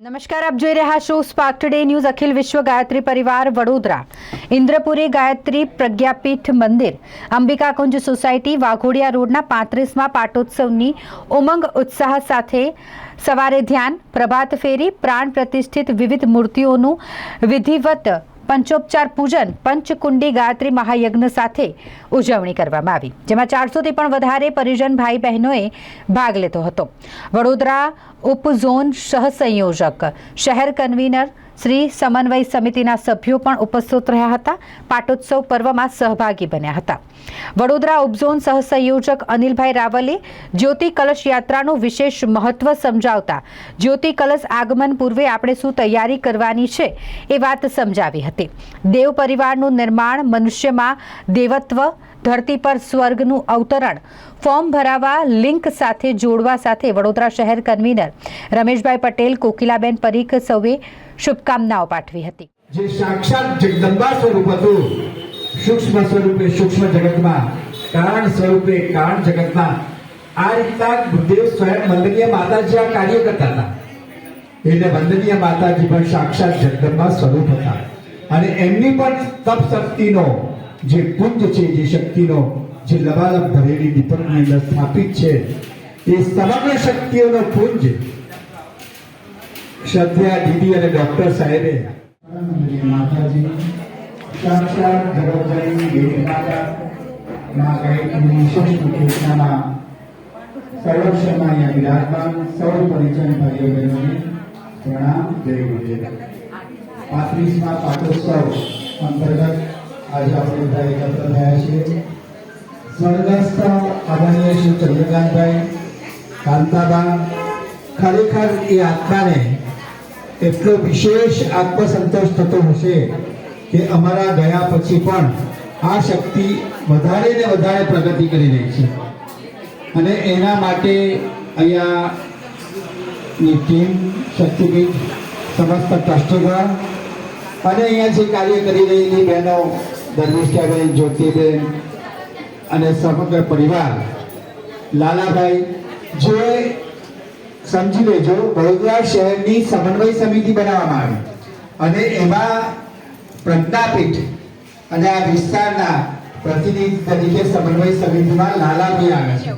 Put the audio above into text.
નમસ્કાર, આપ જોઈ રહ્યા છો સ્પાર્ક ટુડે ન્યૂઝ. અખિલ વિશ્વ ગાયત્રી પરિવાર વડોદરા, ઇન્દ્રપુરી ગાયત્રી પ્રજ્ઞાપીઠ મંદિર, અંબિકા કુંજ સોસાયટી, વાઘોડિયા રોડના 35મા પાટોત્સવની ઉમંગ ઉત્સાહ સાથે સવારે ધ્યાન, પ્રભાત ફેરી, પ્રાણ પ્રતિષ્ઠિત વિવિધ મૂર્તિઓનું વિધિવત પંચોપચાર પૂજન, પંચકુંડી ગાયત્રી મહાયજ્ઞ સાથે ઉજવણી કરવામાં આવી, જેમાં 400થી પણ વધારે પરિજન ભાઈ બહેનોએ ભાગ લીધો હતો. વડોદરા ઉપઝોન સહસંયોજક, શહેર કન્વીનર, શ્રી સમન્વય સમિતિના સભ્યો પણ ઉપસ્થિત રહ્યા હતા. પાટોત્સવ પર્વમાં સહભાગી બન્યા હતા. વડોદરા ઉપઝોન સહસંયોજક અનિલભાઈ રાવલે જ્યોતિ કલશ યાત્રાનું વિશેષ મહત્વ સમજાવતા જ્યોતિ કલશ આગમન પૂર્વે આપણે શું તૈયારી કરવાની છે એ વાત સમજાવી હતી. દેવ પરિવારનું નિર્માણ, મનુષ્યમાં દેવત્વ, ધરતી પર સ્વર્ગનું અવતરણ, ફોર્મ ભરાવા લિંક સાથે જોડવા સાથે વડોદરા શહેર કન્વીનર રમેશભાઈ પટેલ, કોકિલાબેન પરીખ સૌએ શુભકામનાઓ પાઠવી હતી. જે સાક્ષાત જગદંબા સ્વરૂપ હતું, સૂક્ષ્મ સ્વરૂપે સૂક્ષ્મ જગતમાં, કારણ સ્વરૂપે કારણ જગતમાં, આ રીતના ગુરુદેવ સ્વયં વંદનીય માતાજી આ કાર્ય કરતા હતા. એટલે વંદનીય માતાજી પણ સાક્ષાત જગદંબા સ્વરૂપ હતા અને એમની પણ તપ શક્તિનો જે પુંજ છે, જે શક્તિનો જે લબાલબ ભરેલી દીપકની અંદર સ્થાપિત છે, એ સમગ્ર શક્તિઓનો પુંજ શ્રદ્ધા દીદી અને ડોક્ટર સાહેબે માતાજી સાક્ષાત જગતજનની દેવી માતા મા ગાયત્રીની વિશેષ કૃષ્ણમાં સર્વક્ષમાં અહીંયા વિરાજમાન સૌ પરિજન ભાઈઓ બહેનોને પ્રણામ, જય ગુરુદેવ. 35મા પાટોત્સવ અંતર્ગત આજે આપણે બધા એકત્ર થયા છીએ. સ્વર્ગસ્થ આદરણીય શ્રી ચંદ્રકાંતભાઈ, કાંતાબા, ખરેખર એ આત્માને એટલો વિશેષ આત્મસંતોષ થતો હશે કે અમારા ગયા પછી પણ આ શક્તિ વધારે ને વધારે પ્રગતિ કરી રહી છે અને એના માટે અહીંયાની ટીમ, શક્તિપીઠ, સમસ્ત ટ્રસ્ટીગણ અને અહીંયા જે કાર્ય કરી રહેલી બહેનો ધર્મિષ્ઠાબેન, જ્યોતિબેન અને સમગ્ર પરિવાર, લાલાભાઈ, જે સમજી લેજો વડોદરા શહેરની સમન્વય સમિતિ બનાવવામાં આવી અને એમાં પ્રજ્ઞાપીઠ અને આ વિસ્તારના પ્રતિનિધિ તરીકે સમન્વય સમિતિમાં લાલાભાઈ આવે છે.